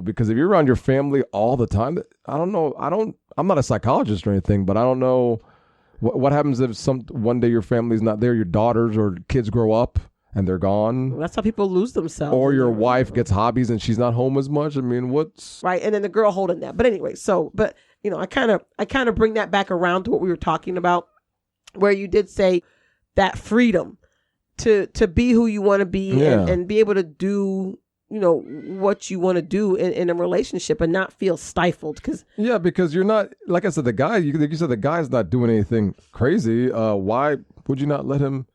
because if you're around your family all the time, I don't know. I'm not a psychologist or anything, but I don't know what happens if one day your family's not there, your daughters or kids grow up and they're gone. Well, that's how people lose themselves. Or your wife gets hobbies and she's not home as much. I mean, what's right? And then the girl holding that. But anyway, I kind of bring that back around to what we were talking about, where you did say that freedom to be who you want to be and be able to do, what you want to do in a relationship and not feel stifled. Because you're not, like I said, the guy, you said the guy's not doing anything crazy. Why would you not let him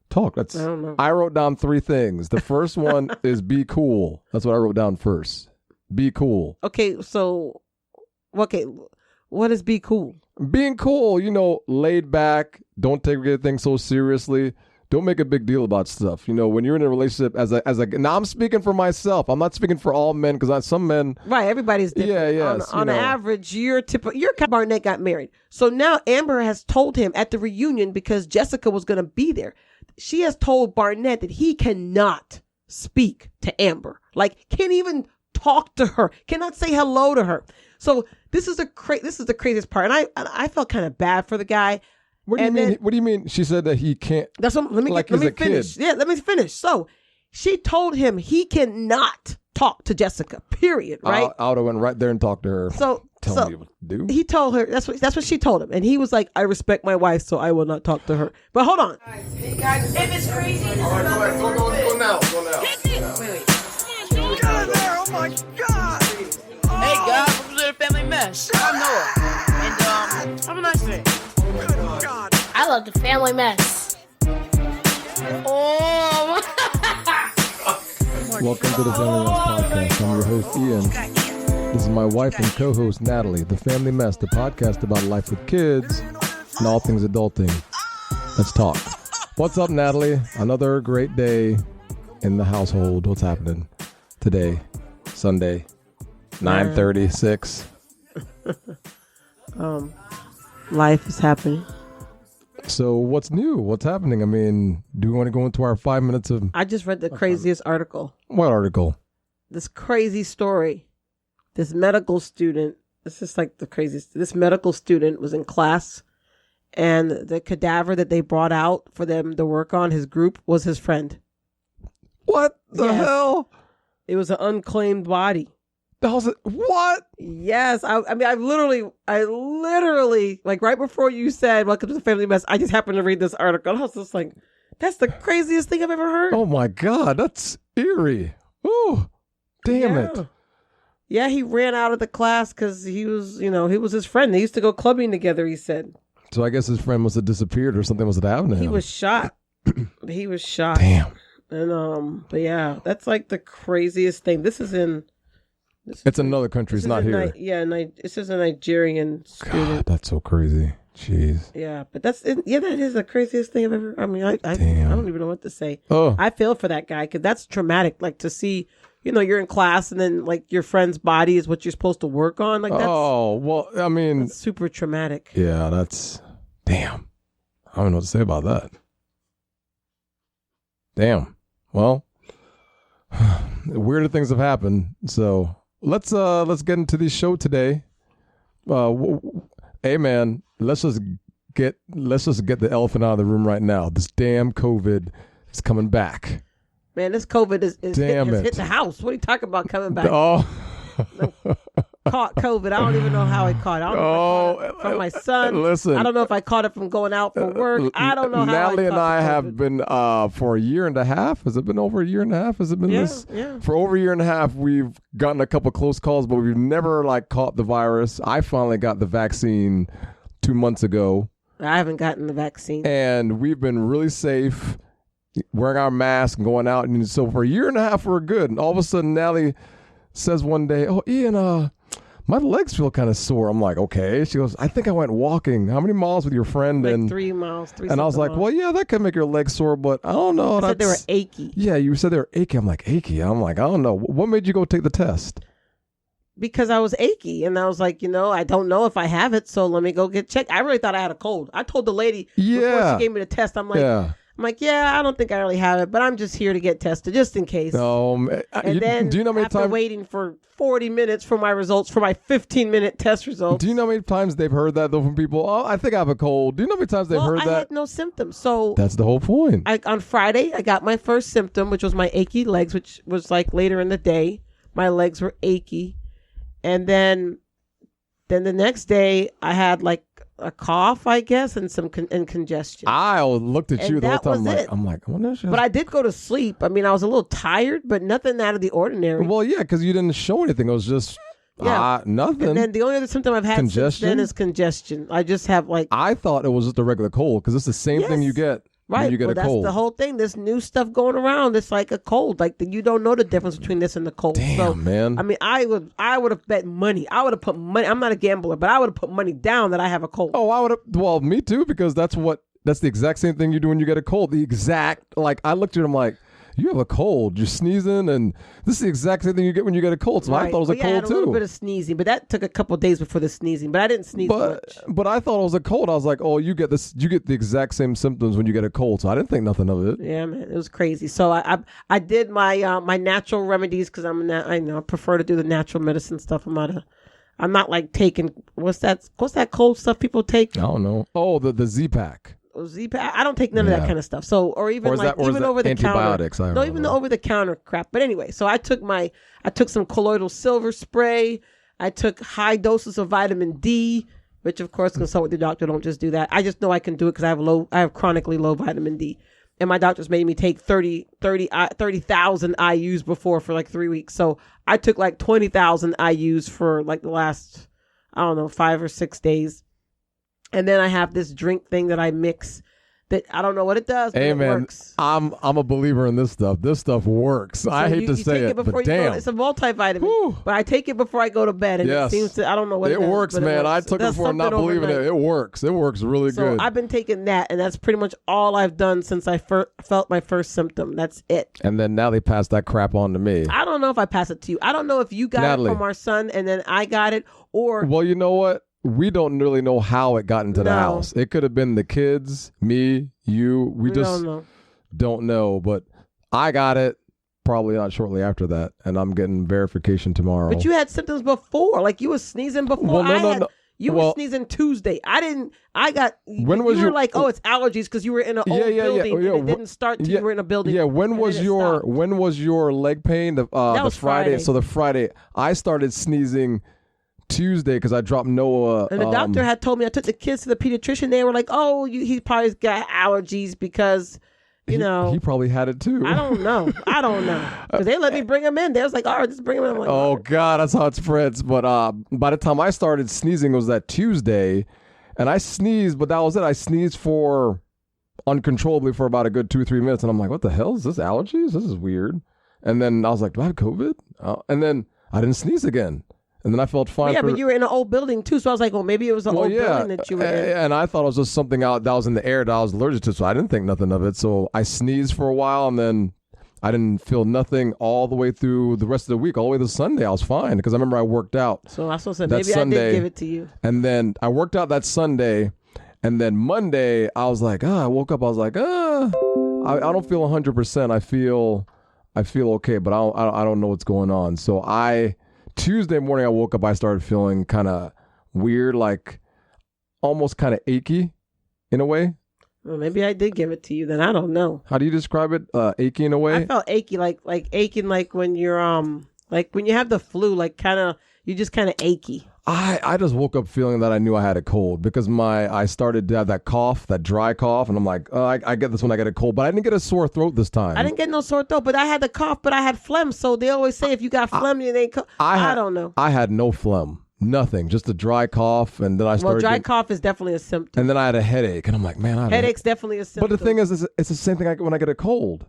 talk? I don't know. I wrote down 3 things. The first one is be cool. That's what I wrote down first. Be cool. Okay, what is be cool? Being cool, laid back. Don't take everything so seriously. Don't make a big deal about stuff. When you're in a relationship now I'm speaking for myself. I'm not speaking for all men because some men. Right. Everybody's different. Yeah. On average, your Barnett got married. So now Amber has told him at the reunion, because Jessica was going to be there. She has told Barnett that he cannot speak to Amber. Like, can't even talk to her. Cannot say hello to her. So this is the craziest part. And I felt kind of bad for the guy. What do you mean? She said that he can't. That's what. Let me finish. Yeah, let me finish. So she told him he cannot talk to Jessica. Period. Right. I would have went right there and talked to her. Tell me what to do. He told her that's what she told him, and he was like, "I respect my wife, so I will not talk to her." But hold on. Hey guys, if it's crazy, all right, go now. Wait. Get out of there! Oh my God! Hey guys, welcome to the Family Mess. I'm Noah, and have a nice day. Good God! I love the Family Mess. Oh. Welcome to the Family Mess Podcast. I'm your host, Ian. This is my wife and co-host, Natalie. The Family Mess, the podcast about life with kids and all things adulting. Let's talk. What's up, Natalie? Another great day in the household. What's happening today? Sunday, 9:36. Life is happening. So what's new? What's happening? I mean, do we want to go into our 5 minutes of... I just read the craziest article. What article? This crazy story. This medical student, this is like the craziest. This medical student was in class, and the cadaver that they brought out for them to work on, his group, was his friend. What the hell? It was an unclaimed body. What? Yes. I literally, like right before you said, welcome to the Family Mess, I just happened to read this article. I was just like, that's the craziest thing I've ever heard. Oh my God. That's eerie. Oh, damn it. Yeah, he ran out of the class because he was his friend. They used to go clubbing together, he said. So I guess his friend must have disappeared or something must have happened to him. He was shot. Damn. And, but yeah, that's like the craziest thing. It's another country. It's not here. This is a Nigerian student. God, that's so crazy. Jeez. Yeah, but that is the craziest thing I've ever. I mean, I don't even know what to say. Oh. I feel for that guy because that's traumatic. Like to see, you're in class and then like your friend's body is what you're supposed to work on. Like that's. Oh well, I mean, that's super traumatic. Yeah, that's damn. I don't know what to say about that. Damn. Well, weirder things have happened. So let's get into the show today. Hey man, let's just get the elephant out of the room right now. This damn COVID is coming back. Man, this COVID has hit the house. What are you talking about coming back? Oh. Caught COVID. I don't even know how I caught it. I don't know if I caught it from my son. Listen. I don't know if I caught it from going out for work. I don't know how Natalie and I COVID. have been for a year and a half. Has it been over a year and a half? Has it been this? Yeah. For over a year and a half, we've gotten a couple close calls, but we've never caught the virus. I finally got the vaccine 2 months ago. I haven't gotten the vaccine. And we've been really safe, wearing our mask and going out. And so for a year and a half, we're good. And all of a sudden, Natalie says one day, "Oh, Ian, my legs feel kind of sore." I'm like, okay. She goes, "I think I went walking. How many miles with your friend?" Like and 3 miles. And I was like, well, yeah, that could make your legs sore, but I don't know. I said they were achy. Yeah, you said they were achy. I'm like, achy? I'm like, I don't know. What made you go take the test? Because I was achy. And I was like, I don't know if I have it, so let me go get checked. I really thought I had a cold. I told the lady before she gave me the test, I'm I'm like, yeah, I don't think I really have it, but I'm just here to get tested just in case. And then do you know how many after times waiting for 40 minutes for my results, for my 15-minute test results. Do you know how many times they've heard that though from people? Oh, I think I have a cold. Do you know how many times they've heard I that? had no symptoms. So that's the whole point. on Friday, I got my first symptom, which was my achy legs, which was like later in the day. My legs were achy. And then the next day, I had like a cough, I guess, and some congestion. I looked at you And the whole that time. was I'm like, I wonder if she has- But I did go to sleep. I mean, I was a little tired, but nothing out of the ordinary. Well, yeah, because you didn't show anything. It was just nothing. And then the only other symptom I've had since Congestion? then is congestion. I just have like I thought it was just a regular cold because it's the same thing you get when you get a that's cold. the whole thing. This new stuff going around. It's like a cold. Like you don't know the difference between this and the cold. Damn, so, man. I mean, I would have bet money. I would have put money. I'm not a gambler, but I would have put money down that I have a cold. Oh, I would have. Well, me too, because that's the exact same thing you do when you get a cold. The exact, like, I looked at him like, you have a cold, you're sneezing, and this is the exact same thing you get when you get a cold. So I thought it was a I cold had a too. little bit of sneezing, but that took a couple of days before the sneezing. But I didn't sneeze much. But I thought it was a cold. I was like, oh, you get the exact same symptoms when you get a cold. So I didn't think nothing of it. Yeah, man, it was crazy. So I did my my natural remedies because I prefer to do the natural medicine stuff. I'm not like taking what's that cold stuff people take. I don't know. Oh, the Z-Pack. Z-Pack. I don't take none of that kind of stuff. So even Or is like that- or is even that over the antibiotics? I counter. don't No, even know. the over the counter crap. But anyway, so I took some colloidal silver spray. I took high doses of vitamin D, which of course consult with your doctor. Don't just do that. I just know I can do it because I have chronically low vitamin D. And my doctors made me take 30,000 IUs before for like 3 weeks. So I took like 20,000 IUs for like the last, I don't know, 5 or 6 days. And then I have this drink thing that I mix that I don't know what it does, but Hey it man, works. I'm a believer in this stuff. This stuff works. I hate to say take it, before but you go damn, to, it's a multivitamin. Whew. But I take it before I go to bed, and Yes. it seems to, I don't know what it it does, works, but man. I works. took it does before, not something believing overnight. it. It works. It works really So good. I've been taking that, and that's pretty much all I've done since I felt my first symptom. That's it. And then now they pass that crap on to me. I don't know if I pass it to you. I don't know if you got Nathalie. it from our son, and then I got it, or Well, you know what? We don't really know how it got into the No. house. It could have been the kids, me, you. We just don't know. don't know. But I got it probably not shortly after that, and I'm getting verification tomorrow. But you had symptoms before, like you were sneezing before. Well, no. You Well- were sneezing Tuesday. I didn't. I got. When was you were your- like, oh, it's allergies because you were in an old building and it didn't start till you were in a building. Yeah, when and was then it your stopped. when was your leg pain? The was Friday. Friday. So the Friday, I started sneezing Tuesday because I dropped Noah. And the doctor had told me, I took the kids to the pediatrician. They were like, oh, he probably got allergies because, you know. he probably had it too. I don't know. Because they let me bring him in. They was like, all right, just bring him in. I'm like, Oh all right. God, that's how it spreads. But by the time I started sneezing, it was that Tuesday, and I sneezed, but that was it. I sneezed for uncontrollably for about a good 2-3 minutes, and I'm like, what the hell is this? Allergies? This is weird. And then I was like, do I have COVID? And then I didn't sneeze again. And then I felt fine. Yeah, for, but you were in an old building too. So I was like, well, maybe it was an old building that you were in. And I thought it was just something out that was in the air that I was allergic to, so I didn't think nothing of it. So I sneezed for a while, and then I didn't feel nothing all the way through the rest of the week. All the way to Sunday, I was fine because I remember I worked out. So I said, that maybe Sunday, I did give it to you. And then I worked out that Sunday, and then Monday I was like, I woke up, I was like, I don't feel 100%. I feel okay, but I don't know what's going on. So Tuesday morning I woke up, I started feeling kind of weird, like almost kind of achy in a way. Well, maybe I did give it to you. Then I don't know. How do you describe it? Achy in a way? I felt achy, like aching, like when you're like when you have the flu, like you just kind of achy. I just woke up feeling that I knew I had a cold because I started to have that cough, that dry cough, and I'm like, I get this when I get a cold, but I didn't get a sore throat this time. I didn't get no sore throat, but I had the cough, but I had phlegm. So they always say if you got phlegm, you ain't. I don't know. I had no phlegm, nothing, just a dry cough, and then I started. Well, dry cough is definitely a symptom. And then I had a headache, and I'm like, man, Headache's definitely a symptom. But the thing is, it's the same thing I get when I get a cold.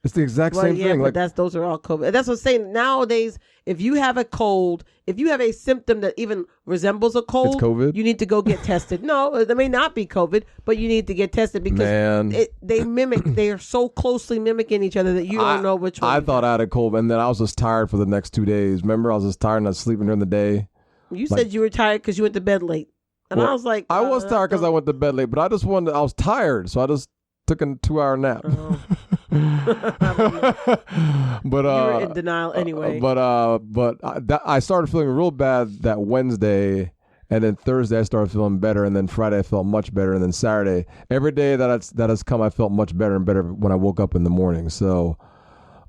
It's the exact same thing. But those are all COVID. That's what I'm saying. Nowadays, if you have a cold, if you have a symptom that even resembles a cold, It's COVID? you need to go get tested. No, it may not be COVID, but you need to get tested because Man. they are so closely mimicking each other that you don't know which one. I thought I had a cold, and then I was just tired for the next 2 days. Remember, I was just tired and I was sleeping during the day. You said you were tired because you went to bed late. And I was like, I was tired because I went to bed late, but I was tired. So I just took a 2-hour nap. Oh. But You were in denial anyway. I started feeling real bad that Wednesday, and then Thursday I started feeling better, and then Friday I felt much better, and then Saturday, every day that has come, I felt much better and better when I woke up in the morning. So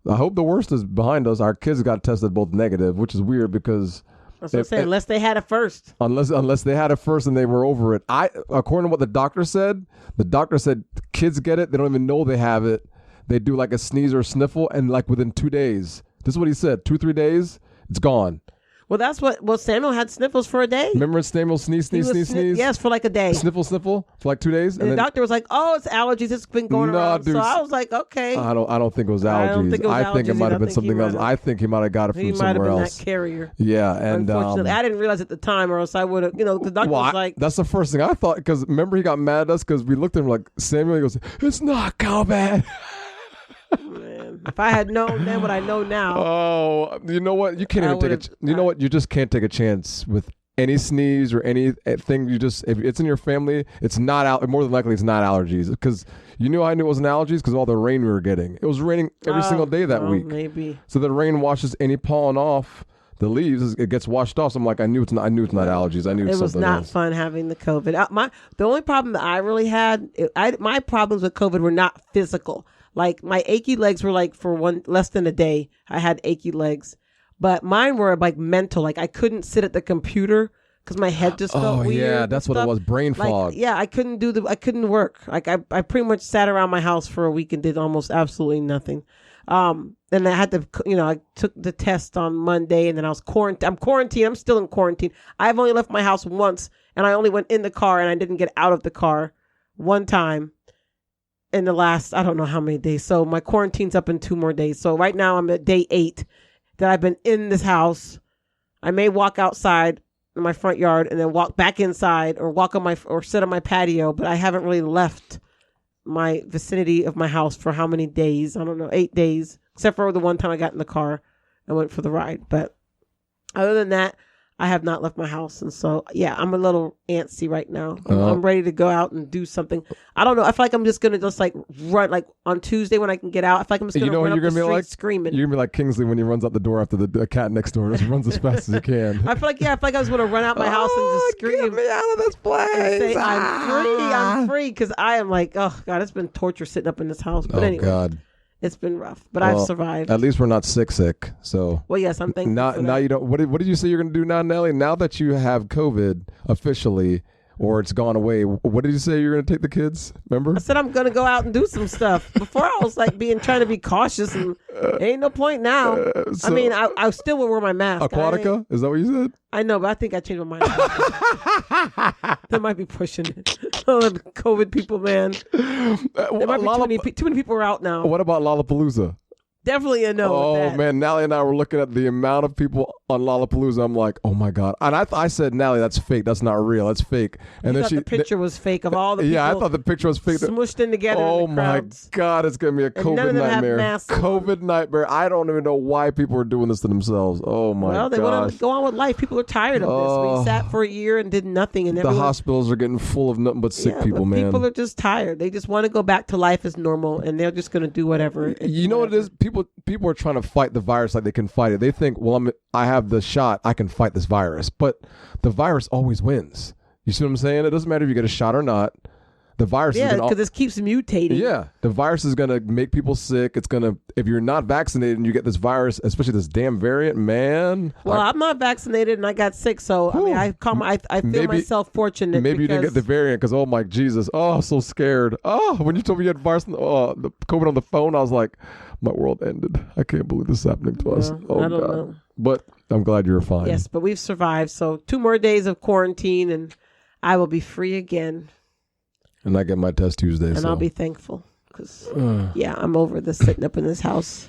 I hope the worst is behind us. Our kids got tested both negative, which is weird because that's what I'm saying. Unless they had it first. Unless they had it first and they were over it. According to what the doctor said kids get it. They don't even know they have it. They do like a sneeze or a sniffle, and like within 2 days, this is what he said, 2-3 days, it's gone. Well, that's what Samuel had sniffles for a day. Remember Samuel sneeze? Yes, for like a day. Sniffle for like 2 days. And the doctor was like, "Oh, it's allergies. It's been going around." Dude, so I was like, "Okay." I don't think it was allergies. I think it might have been something else. I think he might have got it from somewhere else. He might have been that carrier. Yeah, and unfortunately, I didn't realize at the time, or else I would have. The doctor was like, "That's the first thing I thought." Because remember, he got mad at us because we looked at him like Samuel. He goes, "It's not COVID." Man, if I had known then what I know now. Oh, you know what? You can't even take you know what? You just can't take a chance with any sneeze or anything. You just, if it's in your family, it's not more than likely it's not allergies. Because I knew it wasn't allergies because of all the rain we were getting. It was raining every single day that week. Maybe. So the rain washes any pollen off the leaves. It gets washed off. So I'm like, I knew it's not allergies. I knew it was not else. Fun having the COVID. The only problem that I really had, my problems with COVID were not physical. Like my achy legs were like for less than a day. I had achy legs, but mine were like mental. Like I couldn't sit at the computer because my head just felt weird. Oh yeah, that's what it was. Brain fog. Yeah, I couldn't work. Like I pretty much sat around my house for a week and did almost absolutely nothing. And I had to, I took the test on Monday, and then I was quarantined. I'm quarantined. I'm still in quarantine. I've only left my house once, and I only went in the car, and I didn't get out of the car one time in the last, I don't know how many days. So my quarantine's up in 2 more days. So right now I'm at day 8 that I've been in this house. I may walk outside in my front yard and then walk back inside or or sit on my patio, but I haven't really left my vicinity of my house for how many days? I don't know, 8 days, except for the one time I got in the car and went for the ride. But other than that, I have not left my house. And so, yeah, I'm a little antsy right now. I'm ready to go out and do something. I don't know. I feel like I'm just going to just like run, like on Tuesday when I can get out. I feel like I'm just going to run up the street screaming. You're going to be like Kingsley when he runs out the door after the cat next door. Just runs as fast as he can. I feel like I was going to run out my house and just scream. Get me out of this place. And say, I'm free. Because I am like, oh, God, it's been torture sitting up in this house. But anyway. God. It's been rough, but I've survived. At least we're not sick. So. Well, yes, I'm thankful for that. Now you don't. What did you say you're going to do now, Nelly? Now that you have COVID officially, or it's gone away, what did you say you're going to take the kids? Remember? I said I'm going to go out and do some stuff. Before I was like trying to be cautious, and ain't no point now. I mean, I still will wear my mask. Aquatica? Is that what you said? I know, but I think I changed my mind. They might be pushing it. Oh, the COVID people, man. There might be too many people are out now. What about Lollapalooza? Definitely a no. Oh man, Nally and I were looking at the amount of people on Lollapalooza. I'm like, oh my god! And I said, Nally, that's fake. That's not real. That's fake. And then the picture was fake of all the people. Yeah, I thought the picture was fake. Smushed in together. Oh in the my crowds. god, it's gonna be a COVID nightmare. COVID nightmare. I don't even know why people are doing this to themselves. Oh my god. Well, they want to go on with life. People are tired of this. We sat for a year and did nothing, and the hospitals are getting full of nothing but sick people, man. People are just tired. They just want to go back to life as normal, and they're just gonna do whatever. You know what it is? People are trying to fight the virus like they can fight it. They think, well, I have the shot, I can fight this virus. But the virus always wins. You see what I'm saying? It doesn't matter if you get a shot or not. The virus is because this keeps mutating. Yeah, the virus is going to make people sick. It's going to, if you're not vaccinated and you get this virus, especially this damn variant, man. Well, I'm not vaccinated and I got sick, so I mean, I feel myself fortunate. Maybe you didn't get the variant because, oh my Jesus, I'm so scared. Oh, when you told me you had virus, the COVID on the phone, I was like, my world ended. I can't believe this is happening to us. Oh I don't God. know. But I'm glad you're fine. Yes, but we've survived. So 2 more days of quarantine and I will be free again. And I get my test Tuesday. And I'll be thankful because, I'm over this sitting up in this house.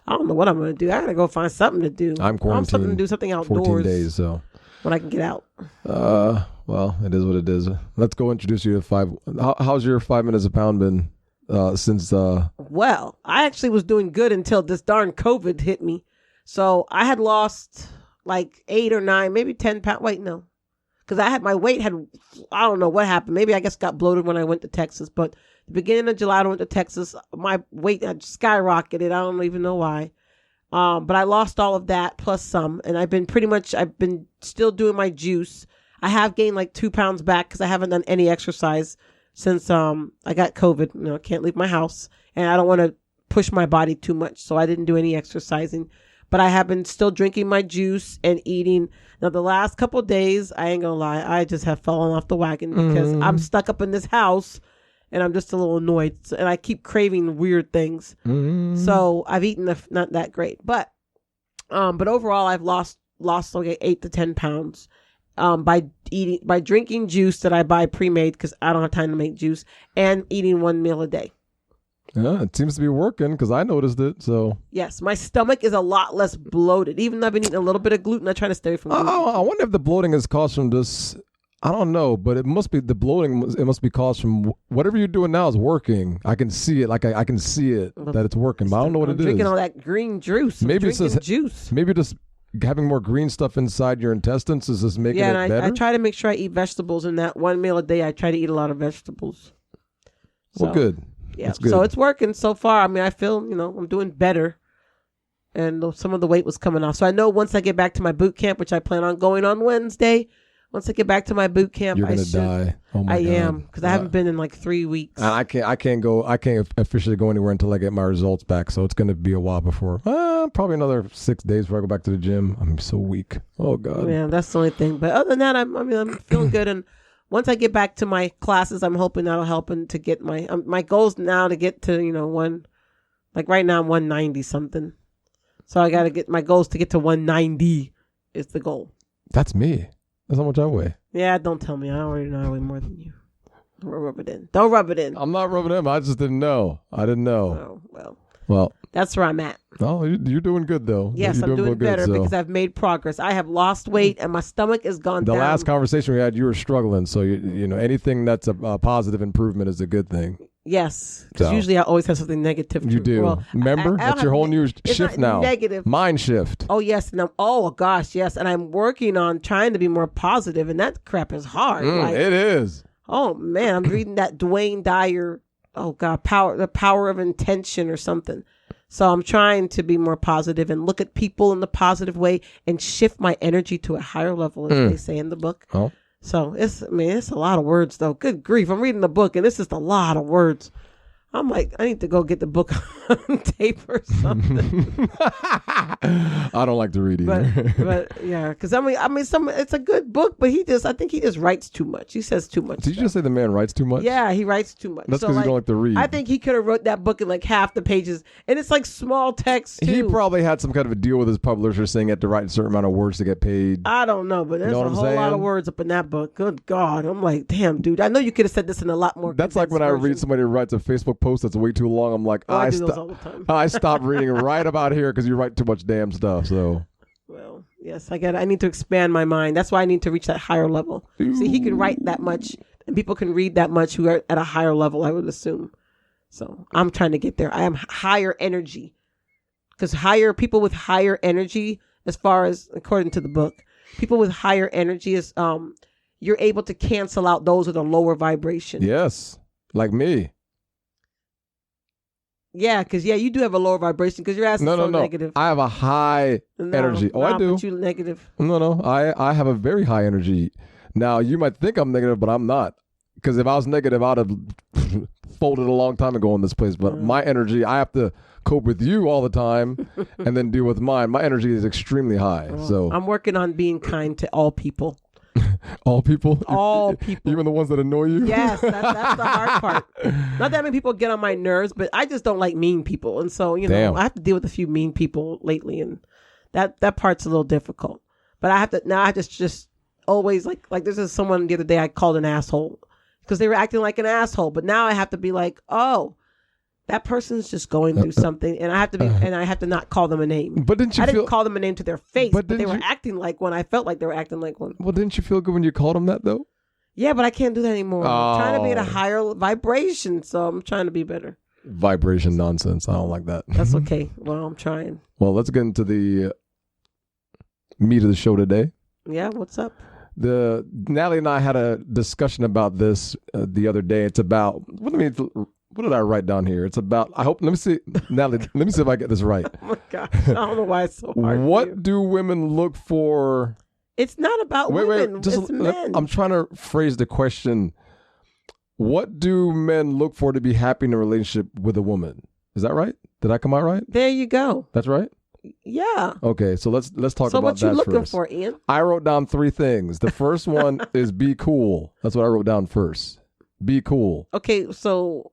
I don't know what I'm going to do. I got to go find something to do. I'm quarantined. Something to do, something outdoors. 14 days, so. When I can get out. Well, it is what it is. Let's go introduce you to 5. How's your 5 minutes a pound been since? Well, I actually was doing good until this darn COVID hit me. So I had lost like 8 or 9, maybe 10 pounds. Wait, no. because I had my weight had, I don't know what happened. Maybe I guess got bloated when I went to Texas. But the beginning of July, I went to Texas. My weight had skyrocketed. I don't even know why. But I lost all of that plus some, and I've been still doing my juice. I have gained like 2 pounds back because I haven't done any exercise since I got COVID. You know, I can't leave my house, and I don't want to push my body too much, so I didn't do any exercising. But I have been still drinking my juice and eating. Now, the last couple of days, I ain't gonna lie, I just have fallen off the wagon because I'm stuck up in this house, and I'm just a little annoyed, and I keep craving weird things. So I've eaten not that great, but overall, I've lost like 8 to 10 pounds. By drinking juice that I buy pre-made because I don't have time to make juice, and eating 1 meal a day. Yeah, it seems to be working because I noticed it. So yes, my stomach is a lot less bloated. Even though I've been eating a little bit of gluten, I try to stay from gluten. I wonder if the bloating is caused from this. I don't know, but it must be the bloating. It must be caused from whatever you're doing now is working. I can see it. Like I can see it that it's working. But I don't know what it is. Drinking all that green juice. Maybe it's just juice. Maybe just having more green stuff inside your intestines is just making it better. I try to make sure I eat vegetables in that 1 meal a day. I try to eat a lot of vegetables. Well, good. Yeah, that's good. So it's working so far. I mean, I feel, I'm doing better. And some of the weight was coming off. So I know once I get back to my boot camp, which I plan on going on Wednesday, once I get back to my boot camp, you're gonna die. Oh my God. I am, because I haven't been in like 3 weeks. I can't officially go anywhere until I get my results back. So it's gonna be a while before. Probably another 6 days before I go back to the gym. I'm so weak. Oh God. Yeah, that's the only thing. But other than that, I'm feeling good. And once I get back to my classes, I'm hoping that'll help and to get my goals now to get to right now I'm 190 something. So I got to get my goals to get to 190 is the goal. That's me. That's how much I weigh. Yeah, don't tell me. I already know I weigh more than you. Don't rub it in. Don't rub it in. I'm not rubbing it in. I just didn't know. I didn't know. Oh, well. That's where I'm at. Oh, you're doing good, though. Yes, I'm doing better because I've made progress. I have lost weight and my stomach has gone down. The last conversation we had, you were struggling. So, anything that's a positive improvement is a good thing. Yes, because usually I always have something negative. You do. Well, remember? That's your whole new shift now. Negative. Mind shift. Oh, yes. Gosh, yes. And I'm working on trying to be more positive, and that crap is hard. It is. Oh, man. I'm reading that Dwayne Dyer, the power of intention or something. So I'm trying to be more positive and look at people in the positive way and shift my energy to a higher level, as they say in the book. Oh. So it's a lot of words, though. Good grief. I'm reading the book, and it's just a lot of words. I'm like, I need to go get the book on tape or something. I don't like to read either. but yeah, because it's a good book, but I think he just writes too much. He says too much. Did you just say the man writes too much? Yeah, he writes too much. That's because you don't like to read. I think he could have wrote that book in like half the pages, and it's like small text too. He probably had some kind of a deal with his publisher saying he had to write a certain amount of words to get paid. I don't know, but there's a whole lot of words up in that book. Good God. I'm like, damn, dude. I know you could have said this in a lot more. That's like when I read somebody who writes a Facebook post that's way too long. I'm like, I do those all the time. I stopped reading right about here because you write too much damn stuff. So, well, yes, I need to expand my mind. That's why I need to reach that higher level. See, he can write that much, and people can read that much who are at a higher level, I would assume. So I'm trying to get there. I am higher energy, because people with higher energy, as far as according to the book, people with higher energy is you're able to cancel out those with a lower vibration. Yes, like me. Yeah, because you do have a lower vibration because your ass is so negative. I have a high energy. I do. But you negative. No. I have a very high energy. Now, you might think I'm negative, but I'm not. Because if I was negative, I'd have folded a long time ago in this place. But my energy, I have to cope with you all the time and then deal with mine. My energy is extremely high. So I'm working on being kind to all people. All people? All people. Even the ones that annoy you? Yes, that's the hard part. Not that many people get on my nerves, but I just don't like mean people. And so, I have to deal with a few mean people lately, and that part's a little difficult. But I have to just always like this is someone the other day I called an asshole because they were acting like an asshole. But now I have to be like, oh, that person's just going through something, and I have to not call them a name. But I didn't call them a name to their face, but they were acting like one. I felt like they were acting like one. Well, didn't you feel good when you called them that though? Yeah, but I can't do that anymore. I'm trying to be at a higher vibration, so I'm trying to be better. Vibration nonsense. I don't like that. That's okay. Well, I'm trying. Well, let's get into the meat of the show today. Yeah, what's up? The Natalie and I had a discussion about this the other day. It's about what did I write down here? It's about. I hope. Let me see, Natalie. Let me see if I get this right. Oh my gosh, I don't know why it's so hard. What do women look for? It's not about women. It's men. I'm trying to phrase the question. What do men look for to be happy in a relationship with a woman? Is that right? Did I come out right? There you go. That's right. Yeah. Okay, so let's talk about that. So what you looking first. for, Ian? I wrote down 3 things. The first one is be cool. That's what I wrote down first. Be cool. Okay, so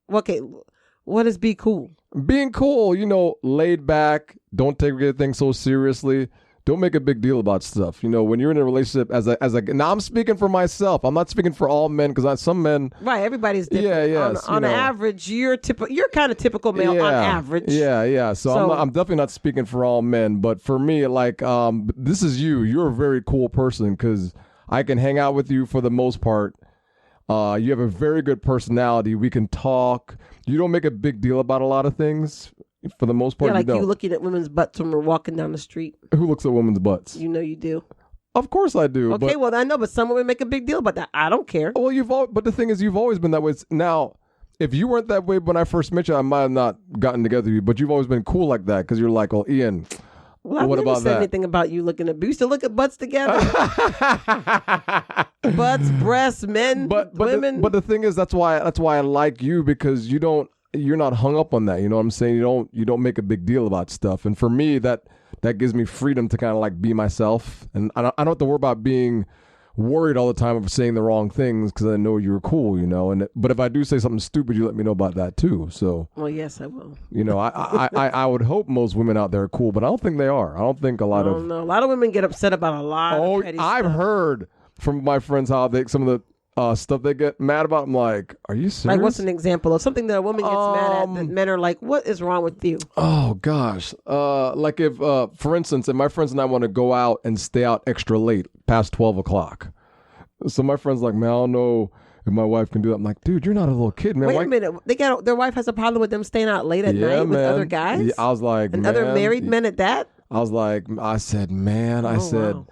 what is be cool? Being cool, laid back. Don't take everything so seriously. Don't make a big deal about stuff. When you're in a relationship now I'm speaking for myself. I'm not speaking for all men because some men. Right, everybody's different. Yeah, yes. On average, you're kind of typical male on average. Yeah. So I'm definitely not speaking for all men, but for me, this is you. You're a very cool person because I can hang out with you for the most part. You have a very good personality. We can talk. You don't make a big deal about a lot of things. For the most part, yeah, you don't. You looking at women's butts when we're walking down the street. Who looks at women's butts? You know you do. Of course I do. Okay, well I know, but some women make a big deal about that. I don't care. Well, but the thing is, you've always been that way. Now, if you weren't that way when I first met you, I might have not gotten together with you. But you've always been cool like that because you're like, well, Ian. Well, I've never said anything about you looking at. We used to look at butts together. Butts, breasts, men, women. But the thing is, that's why I like you because you're not hung up on that. You know what I'm saying? You don't make a big deal about stuff. And for me, that gives me freedom to kind of like be myself. And I don't have to worry about being worried all the time of saying the wrong things because I know you're cool, but if I do say something stupid, you let me know about that too. So, well, yes, I will. I would hope most women out there are cool, but I don't think they are. I don't think a lot of women get upset about a lot of petty I've stuff. heard from my friends how some of the stuff they get mad about. I'm like, are you serious? Like, what's an example of something that a woman gets mad at that men are like, what is wrong with you? Oh gosh, like if for instance, if my friends and I want to go out and stay out extra late past 12 o'clock, so my friends like, man, I don't know if my wife can do that. I'm like, dude, you're not a little kid, man. Wait a minute, their wife has a problem with them staying out late at night with other guys. Yeah, I was like, and other married men at that. I said, wow.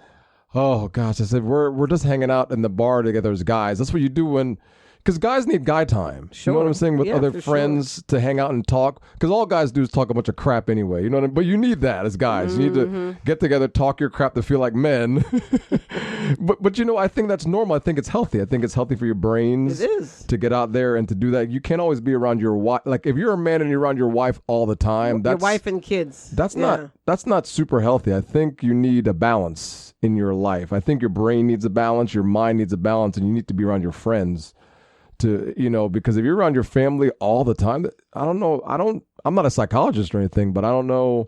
Oh gosh, I said we're just hanging out in the bar together as guys. That's what you do because guys need guy time. Sure. You know what I'm saying? With other friends to hang out and talk. Because all guys do is talk a bunch of crap anyway. You know what I mean? But you need that as guys. Mm-hmm. You need to get together, talk your crap to feel like men. but I think that's normal. I think it's healthy. I think it's healthy for your brains. It is. To get out there and to do that. You can't always be around your wife. Like if you're a man and you're around your wife all the time, your wife and kids. That's not super healthy. I think you need a balance in your life. I think your brain needs a balance, your mind needs a balance, and you need to be around your friends to, because if you're around your family all the time, I don't know. I'm not a psychologist or anything, but I don't know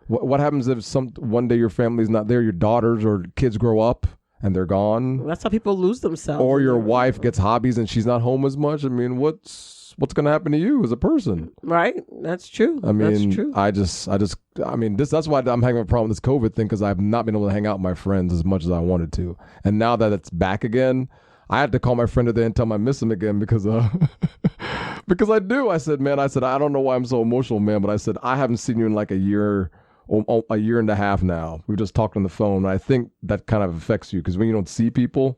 what happens if one day your family's not there, your daughters or kids grow up and they're gone. Well, that's how people lose themselves. Or your wife gets hobbies and she's not home as much. I mean, what's going to happen to you as a person? Right. That's true. I mean, that's true. That's why I'm having a problem with this COVID thing because I've not been able to hang out with my friends as much as I wanted to. And now that it's back again, I had to call my friend today and tell him I miss him again because because I do. I said, I don't know why I'm so emotional, man, but I said, I haven't seen you in like a year and a half now. We just talked on the phone. I think that kind of affects you because when you don't see people,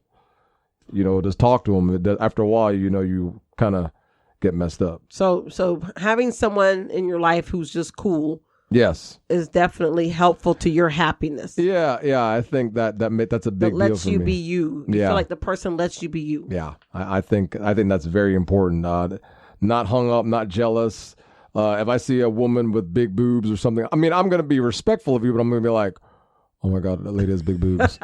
just talk to them. After a while, you kind of get messed up. So having someone in your life who's just cool, yes, is definitely helpful to your happiness. Yeah. I think that's a big deal for me. That lets you be you. You feel like the person lets you be you. Yeah, I think that's very important. Not hung up, not jealous. If I see a woman with big boobs or something, I mean, I'm going to be respectful of you, but I'm going to be like, oh my God, that lady has big boobs.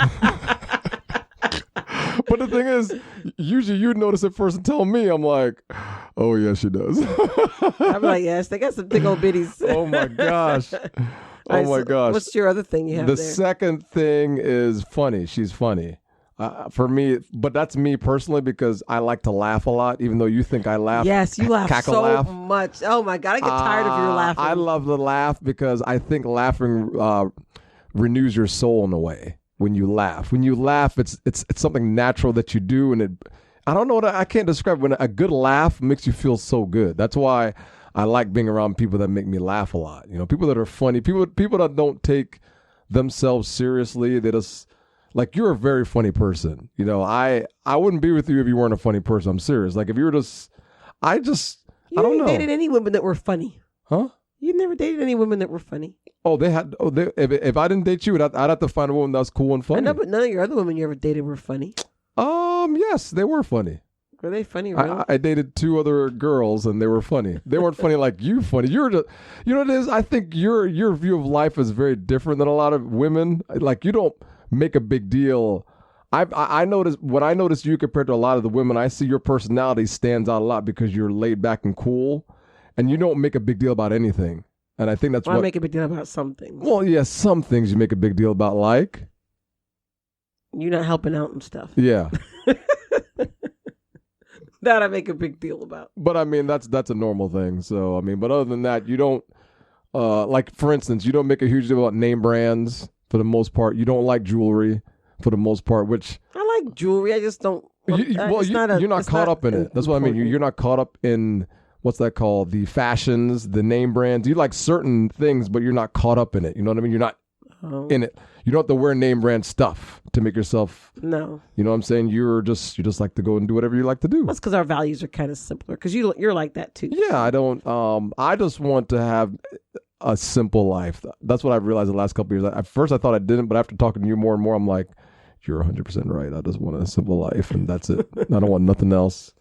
But the thing is, usually you'd notice it first and tell me. I'm like, oh yeah, she does. I'm like, yes, they got some big old bitties. Oh my gosh. My gosh. What's your other thing you have there? The second thing is funny. She's funny. For me, but that's me personally because I like to laugh a lot, even though you think I laugh. Yes, you laugh much. Oh my God, I get tired of your laughing. I love to laugh because I think laughing renews your soul in a way. When you laugh, it's something natural that you do, and I don't know I can't describe. When a good laugh makes you feel so good. That's why I like being around people that make me laugh a lot. People that are funny, people that don't take themselves seriously. They just Like, you're a very funny person. You know, I wouldn't be with you if you weren't a funny person. I'm serious. Like, if you were just, I don't know. You dated any women that were funny? Huh? You never dated any women that were funny? Oh, if I didn't date you, I'd have to find a woman that was cool and funny. I know, but none of your other women you ever dated were funny. Yes, they were funny. Were they funny? Really? I dated 2 other girls and they were funny. They weren't funny like you funny. You're just, you know what it is? I think your view of life is very different than a lot of women. Like, you don't make a big deal. I noticed when I noticed you compared to a lot of the women, I see your personality stands out a lot because you're laid back and cool, and you don't make a big deal about anything. And I think that's I make a big deal about some things. Well, yeah, some things you make a big deal about, like you're not helping out and stuff. Yeah. That I make a big deal about. But I mean, that's a normal thing. So I mean, but other than that, you don't like, for instance, you don't make a huge deal about name brands for the most part. You don't like jewelry for the most part, which I like jewelry. I just don't. You're not caught up in it. That's what I mean. You're not caught up in what's that called? The fashions, the name brands. You like certain things, but you're not caught up in it. You know what I mean? You're not in it. You don't have to wear name brand stuff to make yourself. No. You know what I'm saying? You just like to go and do whatever you like to do. That's because our values are kind of simpler. Because you're like that too. Yeah, I don't. I just want to have a simple life. That's what I've realized the last couple of years. At first, I thought I didn't, but after talking to you more and more, I'm like, you're 100% right. I just want a simple life, and that's it. I don't want nothing else,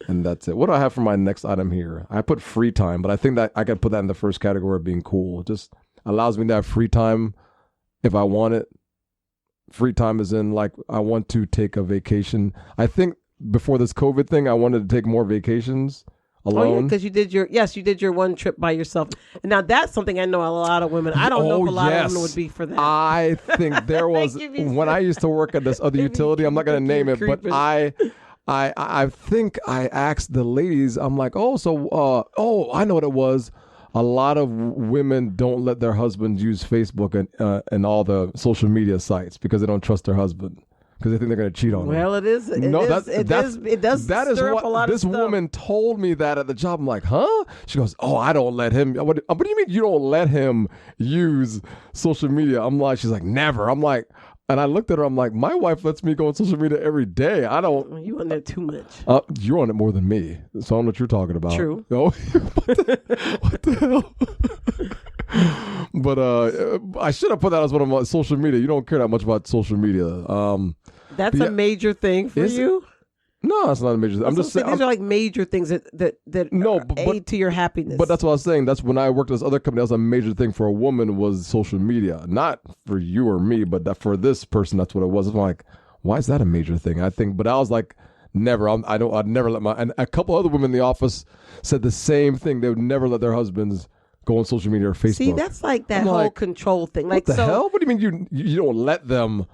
and that's it. What do I have for my next item here? I put free time, but I think that I could put that in the first category of being cool. It just allows me to have free time if I want it. Free time is in, like, I want to take a vacation. I think before this COVID thing, I wanted to take more vacations alone. Oh, yeah, because you did your one trip by yourself. And now that's something I know a lot of women. I don't know if a lot of women would be for that. I think there was when I used to work at this other utility. I'm not going to name it, but I think I asked the ladies. I'm like, I know what it was. A lot of women don't let their husbands use Facebook and all the social media sites because they don't trust their husband, because they think they're going to cheat on them. Well, it does stir up a lot of this stuff. woman told me that at the job. I'm like, huh? She goes, oh, I don't let him. What do you mean you don't let him use social media? I'm like, she's like, never. I'm like, and I looked at her. I'm like, my wife lets me go on social media every day. I don't. You on there too much. You're on it more than me. So I don't know what you're talking about. True. Oh, what the hell? But I should have put that as one of my social media. You don't care that much about social media. That's a major thing for you? No, that's not a major thing. I'm just saying these are like major things that aid to your happiness. But that's what I was saying. That's when I worked at this other company. That was a major thing for a woman, was social media. Not for you or me, but that for this person, that's what it was. I'm like, why is that a major thing? I think, but I was like, never. I'd never let my. And a couple other women in the office said the same thing. They would never let their husbands go on social media or Facebook. See, that's like that whole control thing. Like, what the hell? What do you mean you don't let them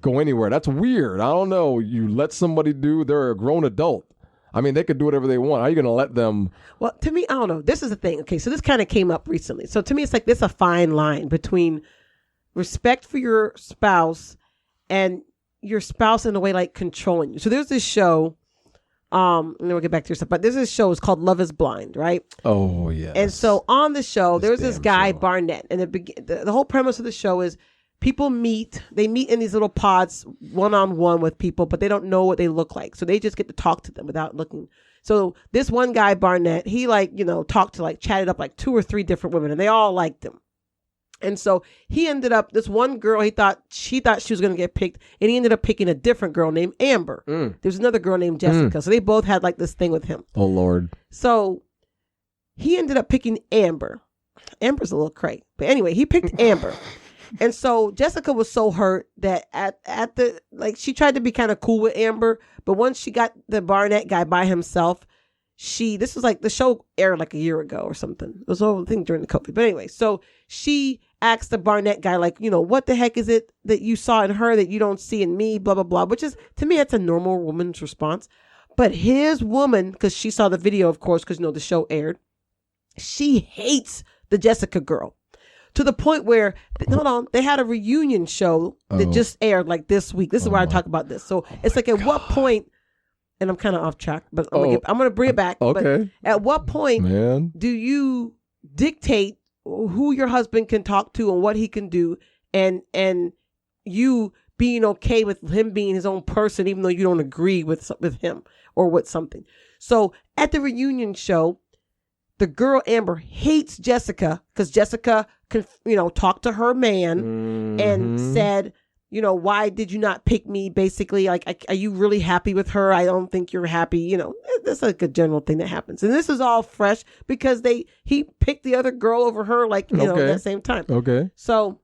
go anywhere? That's weird. I don't know. You let somebody they're a grown adult. I mean, they could do whatever they want. How are you going to let them? Well, to me, I don't know. This is the thing. Okay, so this kind of came up recently. So to me, it's like this a fine line between respect for your spouse and your spouse in a way like controlling you. So there's this show, and then we'll get back to your stuff, but there's this show, it's called Love is Blind, right? Oh, yeah. And so on the show, there's this guy, Barnett, and the whole premise of the show is people meet in these little pods one-on-one with people, but they don't know what they look like. So they just get to talk to them without looking. So this one guy, Barnett, he chatted up like 2 or 3 different women, and they all liked him. And so he ended up, this one girl, she thought she was going to get picked, and he ended up picking a different girl named Amber. There's another girl named Jessica. So they both had like this thing with him. Oh, Lord. So he ended up picking Amber. Amber's a little cray. But anyway, he picked Amber. And so Jessica was so hurt that she tried to be kind of cool with Amber, but once she got the Barnett guy by himself, this was like the show aired like a year ago or something. It was the whole thing during the COVID. But anyway, so she asked the Barnett guy, like, what the heck is it that you saw in her that you don't see in me, blah, blah, blah, which is, to me, that's a normal woman's response. But his woman, because she saw the video, of course, because, the show aired, she hates the Jessica girl. To the point where, they had a reunion show that just aired like this week. This is where I talk about this. So it's like, at what point, and I'm kind of off track, but I'm going to bring it back. Okay. But at what point do you dictate who your husband can talk to and what he can do, and you being okay with him being his own person, even though you don't agree with him or with something. So at the reunion show, the girl Amber hates Jessica because Jessica, talked to her man and said, why did you not pick me? Basically, like, are you really happy with her? I don't think you're happy. That's like a general thing that happens. And this is all fresh because he picked the other girl over her, like, at that same time. Okay. So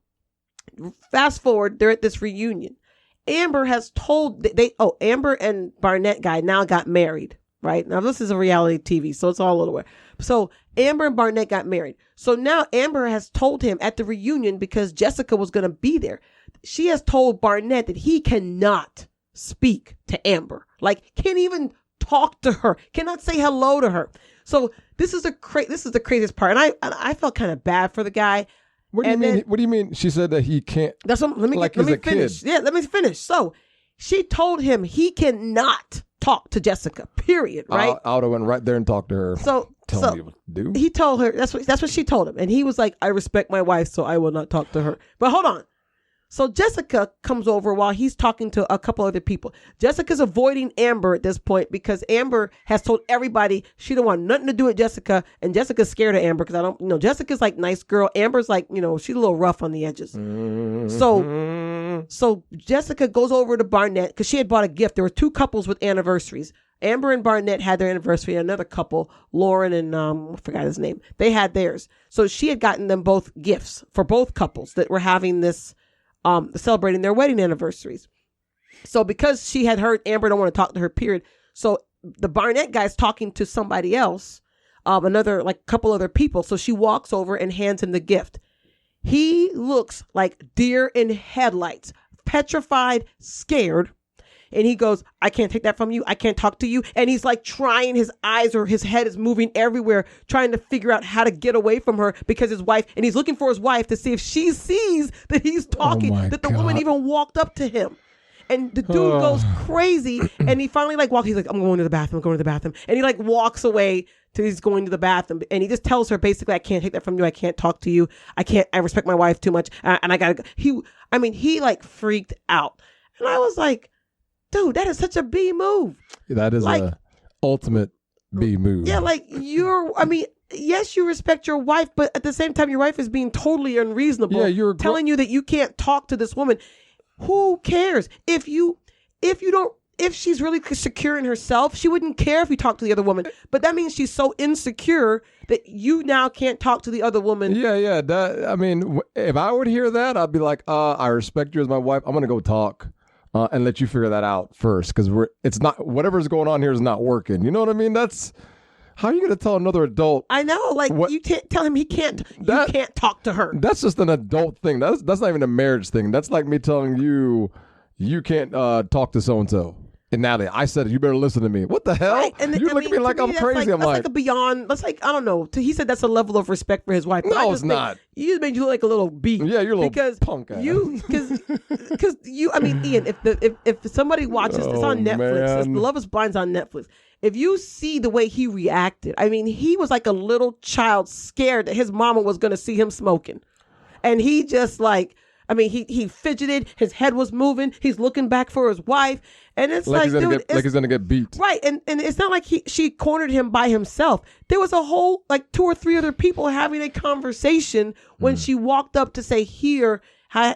fast forward, they're at this reunion. Amber has told Amber and Barnett guy now got married, right? Now this is a reality TV, so it's all a little weird. So Amber and Barnett got married. So now Amber has told him at the reunion, because Jessica was going to be there, she has told Barnett that he cannot speak to Amber, like can't even talk to her, cannot say hello to her. So this is the craziest part, and I felt kind of bad for the guy. What do you mean? What do you mean? She said that he can't. That's what. Let me finish. Kid. Yeah, let me finish. So she told him he cannot talk to Jessica. Period. Right. I would have went right there and talked to her. Tell me what to do. He told her that's what she told him, and he was like, "I respect my wife, so I will not talk to her." But hold on. So Jessica comes over while he's talking to a couple other people. Jessica's avoiding Amber at this point because Amber has told everybody she don't want nothing to do with Jessica, and Jessica's scared of Amber because Jessica's like nice girl. Amber's like, she's a little rough on the edges. So Jessica goes over to Barnett because she had bought a gift. There were two couples with anniversaries. Amber and Barnett had their anniversary. Another couple, Lauren and I forgot his name, they had theirs. So she had gotten them both gifts for both couples that were having this. Celebrating their wedding anniversaries. So because she had heard Amber don't want to talk to her, period. So the Barnett guy's talking to somebody else, another like couple other people. So she walks over and hands him the gift. He looks like deer in headlights, petrified, scared. And he goes, "I can't take that from you. I can't talk to you." And he's like trying, his eyes or his head is moving everywhere, trying to figure out how to get away from her because his wife, and he's looking for his wife to see if she sees that he's talking, that the woman even walked up to him. And the dude goes crazy. And he finally walks, he's like, "I'm going to the bathroom, And he walks away till he's going to the bathroom. And he just tells her basically, "I can't take that from you. I can't talk to you. I respect my wife too much. And I gotta go." He freaked out. And I was like, dude, that is such a B move. That is a ultimate B move. Yeah, yes, you respect your wife, but at the same time, your wife is being totally unreasonable. Yeah, you're telling you that you can't talk to this woman. Who cares? If she's really secure in herself, she wouldn't care if you talk to the other woman. But that means she's so insecure that you now can't talk to the other woman. Yeah. If I would hear that, I'd be like, I respect you as my wife. I'm gonna go talk. And let you figure that out first, because it's not, whatever's going on here is not working. You know what I mean? That's how are you going to tell another adult? I know, you can't tell him you can't talk to her. That's just an adult thing. That's not even a marriage thing. That's like me telling you can't talk to so and so. And Nathalie, I said, "You better listen to me." What the hell? Right. And you look at me like I'm crazy. That's like a beyond. That's like, I don't know. He said that's a level of respect for his wife. No, it's not. You made you look like a little bee. Yeah, you're a little punk ass. Because Ian, if somebody watches, it's on Netflix. Love Is Blind's on Netflix. If you see the way he reacted, he was like a little child scared that his mama was going to see him smoking. And he just he fidgeted, his head was moving, he's looking back for his wife, and it's he's gonna get beat. Right, and it's not like she cornered him by himself. There was a whole 2 or 3 other people having a conversation when she walked up to say, "Here, I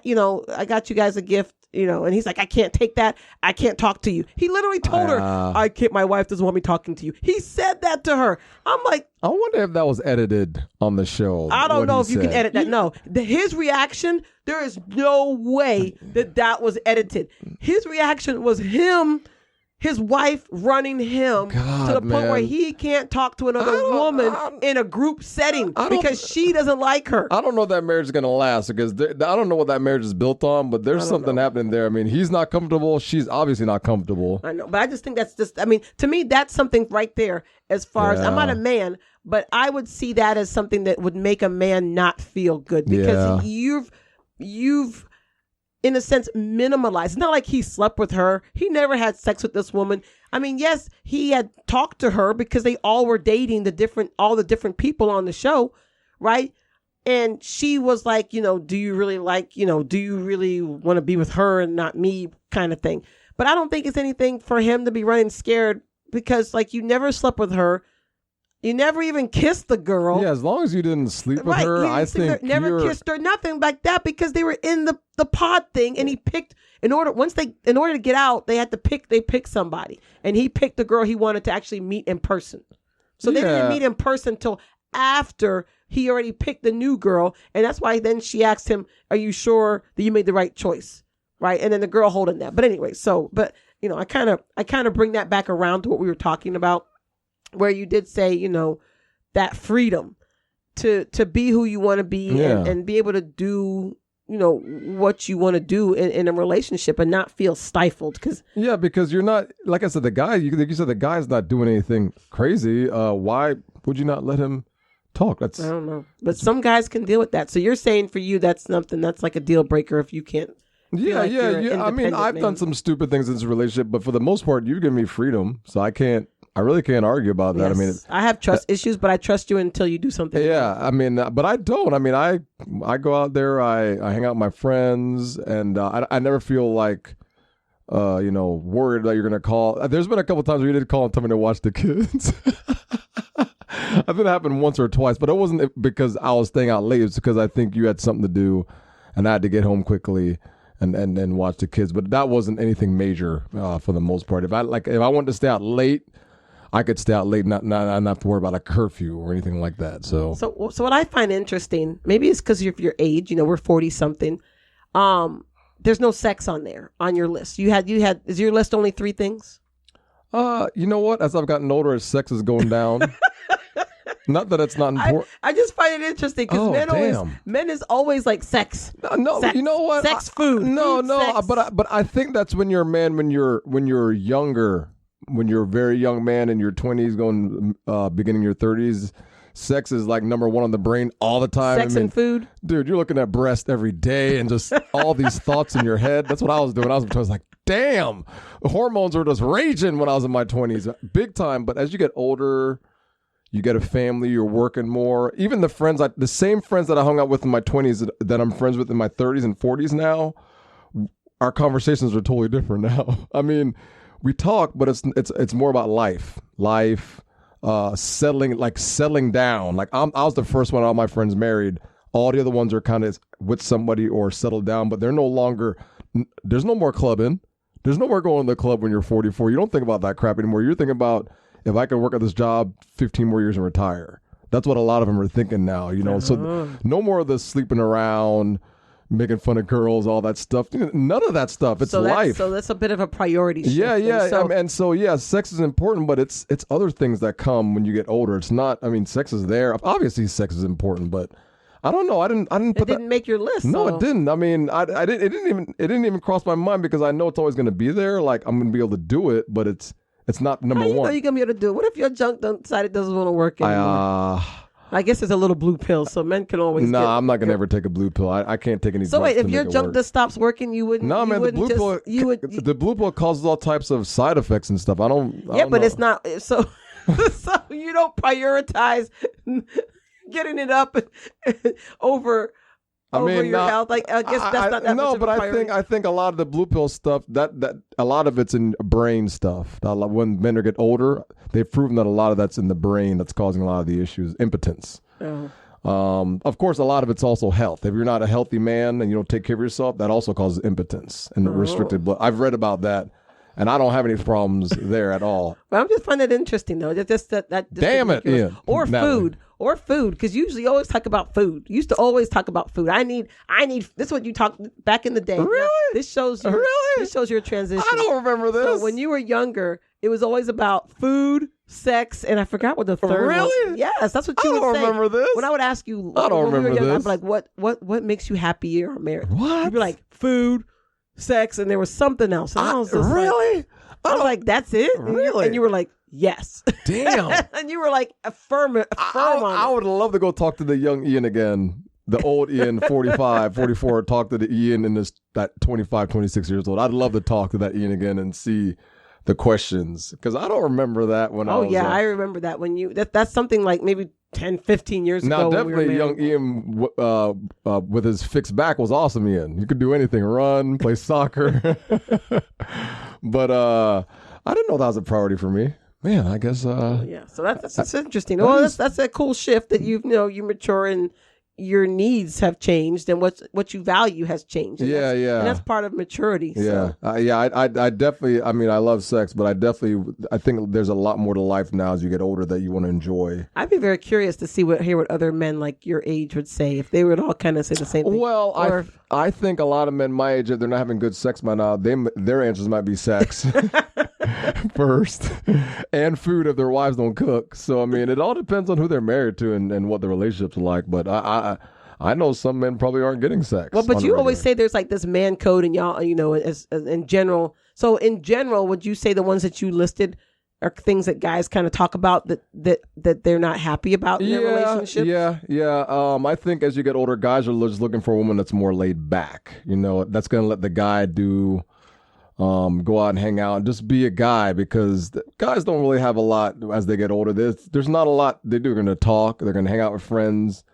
got you guys a gift." And he's like, "I can't take that. I can't talk to you." He literally told her, "I can't. My wife doesn't want me talking to you." He said that to her. I'm like, I wonder if that was edited on the show. I don't know if you can edit that. No, his reaction, there is no way that was edited. His reaction was his wife running him to the point where he can't talk to another woman in a group setting because she doesn't like her. I don't know if that marriage is going to last because I don't know what that marriage is built on, but there's something happening there. He's not comfortable. She's obviously not comfortable. I know, but I just think that's just, to me, that's something right there as far as, I'm not a man, but I would see that as something that would make a man not feel good because you've in a sense, minimalized. It's not like he slept with her. He never had sex with this woman. Yes, he had talked to her because they all were dating all the different people on the show, right? And she was like, do you really do you really want to be with her and not me kind of thing. But I don't think it's anything for him to be running scared because like you never slept with her. You never even kissed the girl. Yeah, as long as you didn't sleep with her, I think never kissed her, nothing like that because they were in the pod thing and he picked in order to get out, they picked somebody. And he picked the girl he wanted to actually meet in person. So they didn't meet in person until after he already picked the new girl. And that's why then she asked him, are you sure that you made the right choice? Right. And then the girl holding that. But anyway, I kind of bring that back around to what we were talking about, where you did say, that freedom to be who you want to be and be able to do, what you want to do in a relationship and not feel stifled. Because you're not, like I said, the guy, you said the guy's not doing anything crazy. Why would you not let him talk? I don't know. But some guys can deal with that. So you're saying for you, that's something that's like a deal breaker if you can't. Yeah. I mean, I've done some stupid things in this relationship, but for the most part, you've given me freedom. So I really can't argue about that. Yes. I mean, I have trust issues, but I trust you until you do something. Yeah. I mean, but I don't. I mean, I go out there, I hang out with my friends, and I never feel like, worried that you're going to call. There's been a couple times where you did call and tell me to watch the kids. I think it happened once or twice, but it wasn't because I was staying out late. It's because I think you had something to do, and I had to get home quickly and watch the kids. But that wasn't anything major for the most part. If I wanted to stay out late, I could stay out late, not have to worry about a curfew or anything like that. So what I find interesting, maybe it's because of your age. We're 40 something. There's no sex on there on your list. Is your list only 3 things? You know what? As I've gotten older, sex is going down. Not that it's not important. I just find it interesting because men is always like sex. No, sex, you know what? Sex, food. Sex. But I think that's when you're a man, when you're younger, when you're a very young man in your 20s, going beginning your 30s. Sex is like number 1 on the brain all the time. Sex and food. Dude, you're looking at breast every day and just all these thoughts in your head. That's what I was doing. I was like, damn, the hormones were just raging when I was in my 20s, big time. But as you get older, you get a family, you're working more. Even the same friends that I hung out with in my 20s that I'm friends with in my 30s and 40s now, our conversations are totally different now. I mean, we talk, but it's more about life, settling down. Like I was the first one. All my friends married. All the other ones are kind of with somebody or settled down, but they're no longer. There's no more clubbing. There's no more going to the club when you're 44. You don't think about that crap anymore. You're thinking about, if I can work at this job 15 more years and retire. That's what a lot of them are thinking now. So no more of the sleeping around, making fun of girls, all that stuff. None of that stuff. It's life. So that's a bit of a priority shift. Yeah. Sex is important, but it's other things that come when you get older. It's not. I mean, sex is there. Obviously, sex is important, but I don't know. I didn't put that. It didn't make your list. No, it didn't. I mean, I didn't. It didn't even cross my mind because I know it's always going to be there. Like I'm going to be able to do it, but it's not number one. Know you're going to be able to do it. What if your junk decided it doesn't want to work anymore? I guess it's a little blue pill, so men can always. No, I'm not gonna ever take a blue pill. I can't take any. So wait, if your junk just stops working, you wouldn't. No, man, the blue pill. The blue pill causes all types of side effects and stuff. I don't know. It's not. So you don't prioritize getting it up over your health. Like I guess that's not that much of a priority. No, but I think a lot of the blue pill stuff that a lot of it's in brain stuff. When men get older, they've proven that a lot of that's in the brain that's causing a lot of the issues. Impotence. Oh. Of course, a lot of it's also health. If you're not a healthy man and you don't take care of yourself, that also causes impotence and restricted blood. I've read about that, and I don't have any problems there at all. But I'm just finding it interesting though. Just damn it, Ian. Or food, because usually you always talk about food. You used to always talk about food. I need. This is what you talked back in the day. Really? Now, this shows your transition. I don't remember this. So when you were younger, it was always about food, sex, and I forgot what the third. Really? Was. Yes, that's what you would say. I don't remember this. When I would ask you, I don't remember this. I'd be like, what makes you happy or married? What? You'd be like food, sex, and there was something else. And I was just really? I was like, that's it? Really? And you were like, yes. Damn. And you were like, affirm on it. I would love to go talk to the young Ian again. The old Ian, 45, 44, talk to the Ian in that 25, 26 years old. I'd love to talk to that Ian again and see the questions, because I don't remember that when I Oh was. yeah, I remember that when you that's something like maybe 10, 15 years Now, ago. When we were definitely, married. young Ian with his fixed back was awesome. Ian, you could do anything, run, play soccer. But I didn't know that was a priority for me. Man, I guess. Yeah, so that's interesting. Well, that's a cool shift that you mature and your needs have changed and what you value has changed. And Yeah, and that's part of maturity. Yeah, So. I definitely. I mean, I love sex, but I think there's a lot more to life now as you get older that you want to enjoy. I'd be very curious to hear what other men like your age would say if they would all kind of say the same thing. Well, I think a lot of men my age, if they're not having good sex by now, their answers might be sex first, and food if their wives don't cook. So I mean, it all depends on who they're married to and what the relationship's like. But I know some men probably aren't getting sex. Well, but you always say there's like this man code, and y'all, as in general. So in general, would you say the ones that you listed are things that guys kind of talk about that they're not happy about in their relationship? Yeah. I think as you get older, guys are just looking for a woman that's more laid back. That's going to let the guy go out and hang out and just be a guy, because guys don't really have a lot as they get older. There's not a lot they do. They're going to talk. They're going to hang out with friends.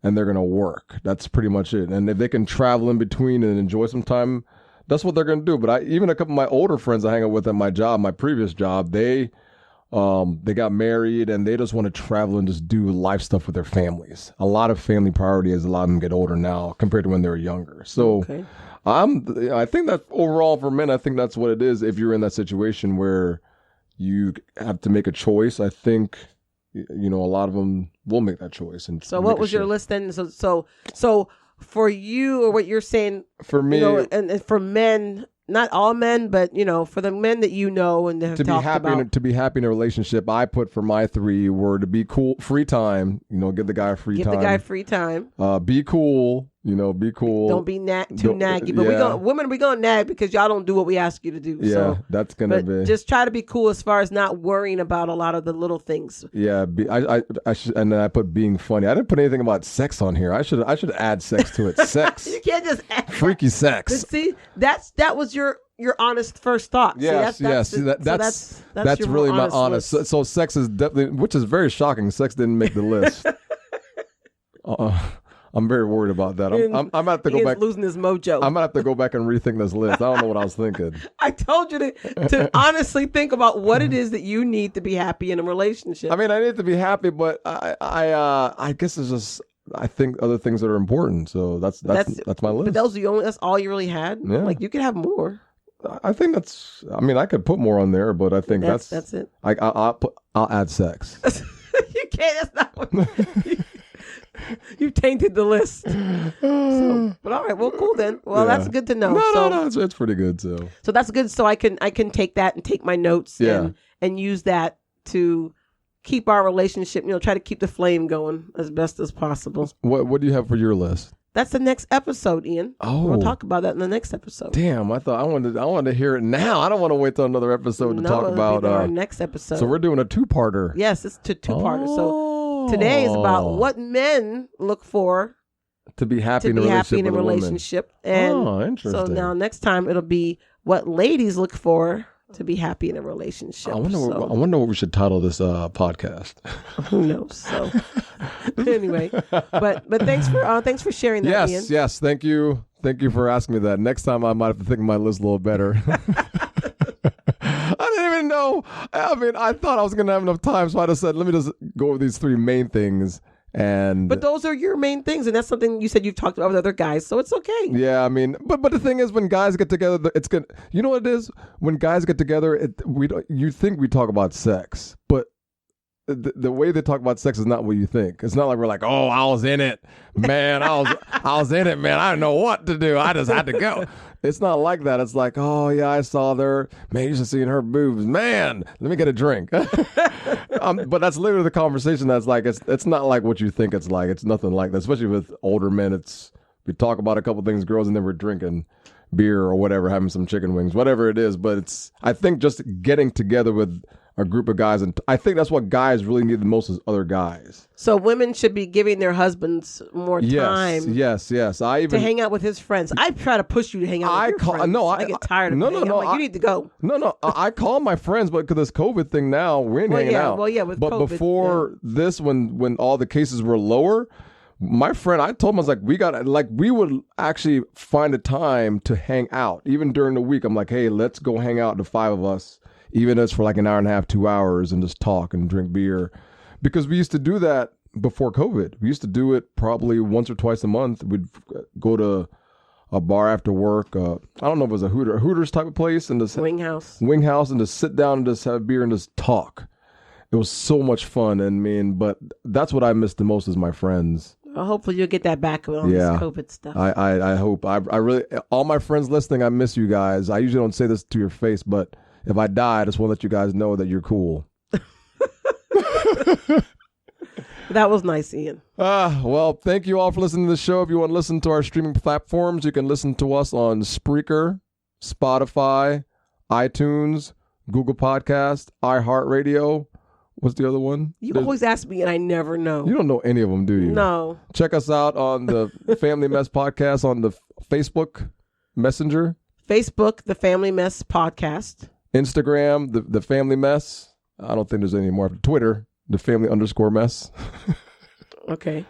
And they're going to work. That's pretty much it. And if they can travel in between and enjoy some time, that's what they're going to do. But even a couple of my older friends I hang out with at my job, my previous job, they got married and they just want to travel and just do life stuff with their families. A lot of family priority as a lot of them get older now compared to when they were younger. So I think that overall for men, I think that's what it is. If you're in that situation where you have to make a choice, I think a lot of them will make that choice. And so what was your list then? So for you, or what you're saying for me, and for men, not all men, but for the men that and have talked about. To be happy in a relationship, I put for my 3 were to be cool, free time. Give the guy free time. Give the guy free time. Be cool. Be cool. Don't be too naggy. But women, we gonna nag because y'all don't do what we ask you to do. Yeah, so. that's gonna be. Just try to be cool as far as not worrying about a lot of the little things. Yeah, I should, and then I put being funny. I didn't put anything about sex on here. I should add sex to it. Sex. You can't just add freaky sex. But see, that was your honest first thought. Yes, that's really my honest. So sex is definitely, which is very shocking. Sex didn't make the list. I'm very worried about that. I'm gonna have to go back. Losing his mojo. I'm gonna have to go back and rethink this list. I don't know what I was thinking. I told you to honestly think about what it is that you need to be happy in a relationship. I mean, I need to be happy, but I guess it's just, I think other things that are important. So that's my list. But that's all you really had. Yeah. Like you could have more. I think that's. I mean, I could put more on there, but I think that's it. I'll add sex. You can't. That's not what. You tainted the list. But all right, well, cool then. Well, that's good to know. No, it's pretty good. So that's good. So I can take that and take my notes and use that to keep our relationship. Try to keep the flame going as best as possible. What do you have for your list? That's the next episode, Ian. Oh, we'll talk about that in the next episode. Damn, I wanted to hear it now. I don't want to wait till another episode to talk about our next episode. So we're doing a 2-parter. Yes, it's a 2-parter. So today is about what men look for to be happy in a relationship. And interesting. So now next time it'll be what ladies look for to be happy in a relationship. I wonder what we should title this podcast. Who knows? So anyway, but thanks for sharing that. Ian. Yes. Thank you for asking me that. Next time I might have to think of my list a little better. I didn't even know. I mean, I thought I was going to have enough time, so I just said, let me just go over these 3 main things. But those are your main things, and that's something you said you've talked about with other guys, so it's okay. Yeah, I mean, but the thing is, when guys get together, it's good. You know what it is? When guys get together, you think we talk about sex, but the way they talk about sex is not what you think. It's not like we're like, oh, I was in it, man. I was in it, man. I didn't know what to do. I just had to go. It's not like that. It's like, oh yeah, I saw her. Man, you should see her boobs. Man, let me get a drink. But that's literally the conversation. That's like, it's not like what you think it's like. It's nothing like that. Especially with older men, we talk about a couple things, girls, and then we're drinking beer or whatever, having some chicken wings, whatever it is. But I think just getting together with a group of guys, and I think that's what guys really need the most is other guys. So women should be giving their husbands more time. Yes. To hang out with his friends. I try to push you to hang out with your friends. I get tired of it. I'm like, you need to go. No. I call my friends, but because this COVID thing now, we ain't hanging out. Well, yeah, with but COVID. But before this, when all the cases were lower, my friend, I told him, I was like, we would actually find a time to hang out. Even during the week, I'm like, hey, let's go hang out, the 5 of us, even if it's for like an hour and a half, 2 hours, and just talk and drink beer. Because we used to do that before COVID. We used to do it probably once or twice a month. We'd go to a bar after work. I don't know if it was a Hooters type of place. And just Wing House, and just sit down and just have beer and just talk. It was so much fun. But that's what I miss the most is my friends. Well, hopefully you'll get that back on this COVID stuff. I hope. I really, all my friends listening, I miss you guys. I usually don't say this to your face, but if I die, I just want to let you guys know that you're cool. That was nice, Ian. Well, thank you all for listening to the show. If you want to listen to our streaming platforms, you can listen to us on Spreaker, Spotify, iTunes, Google Podcast, iHeartRadio. What's the other one? You always ask me and I never know. You don't know any of them, do you? No. Check us out on the Family Mess Podcast on the Facebook Messenger. Facebook, The Family Mess Podcast. Instagram, the Family Mess. I don't think there's any more. Twitter, the Family_Mess. Okay.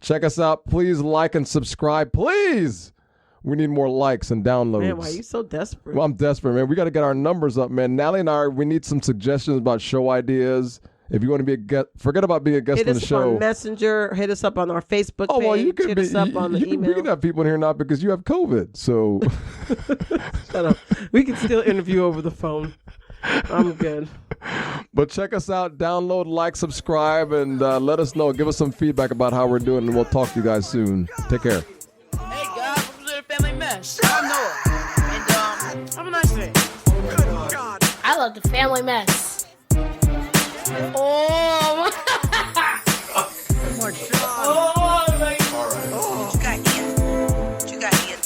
Check us out. Please like and subscribe. Please. We need more likes and downloads. Man, why are you so desperate? Well, I'm desperate, man. We got to get our numbers up, man. Natalie and we need some suggestions about show ideas. If you want to be a guest, forget about being a guest on the show. Hit us up on Messenger. Hit us up on our Facebook page. Well, you can hit us up on the email. We can have people in here now because you have COVID. So shut up. We can still interview over the phone. I'm good. But check us out. Download, like, subscribe, and let us know. Give us some feedback about how we're doing, and we'll talk to you guys soon. Take care. Hey guys, welcome to the Family Mess. I'm Noah. And have a nice day. Good God. I love the family mess. Oh Oh my God. oh my Oh. You got Ian. You got Ian.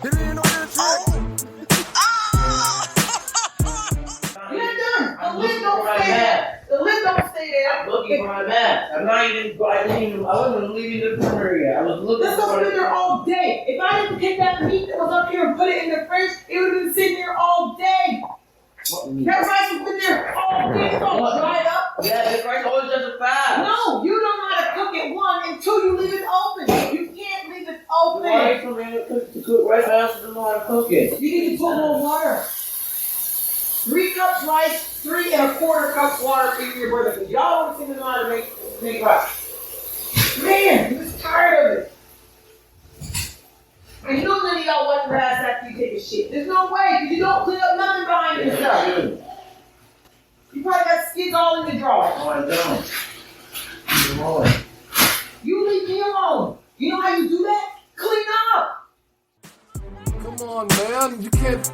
You didn't know that too? The lid don't stay there. I'm looking for my mask. I wasn't leaving the refrigerator. I was looking This was been there all day. If I didn't get that meat that was up here and put it in the fridge, it would have been sitting there all day. That rice has been there all day. It's gonna dry up. Yeah, this rice always does it fast. No, you don't know how to cook it, one, and two, you leave it open. You can't leave it open. Why for me to cook rice? I also don't know how to cook it. You need to put more water. 3 cups rice, 3 1/4 cups water for your brother. Because y'all don't seem to know how to make rice. Man, I'm just tired of it. And you know none of y'all wipe your ass after you take a shit. There's no way, because you don't clean up nothing behind yourself. You probably got skids all in the drawer. No, I don't. Come on. You leave me alone. You know how you do that? Clean up. Come on, man. You can't.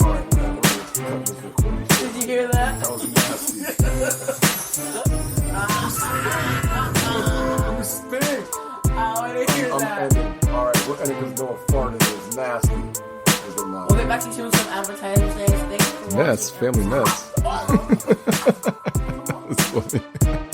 All right, man. We're gonna cut this recording. Did you hear that? That was nasty. You stink. I want to hear I'm that. ending. All right, we're ending because no farting is nasty. Is it not? We'll get back to you with some advertising things. Thanks for Mess, family mess. That's funny.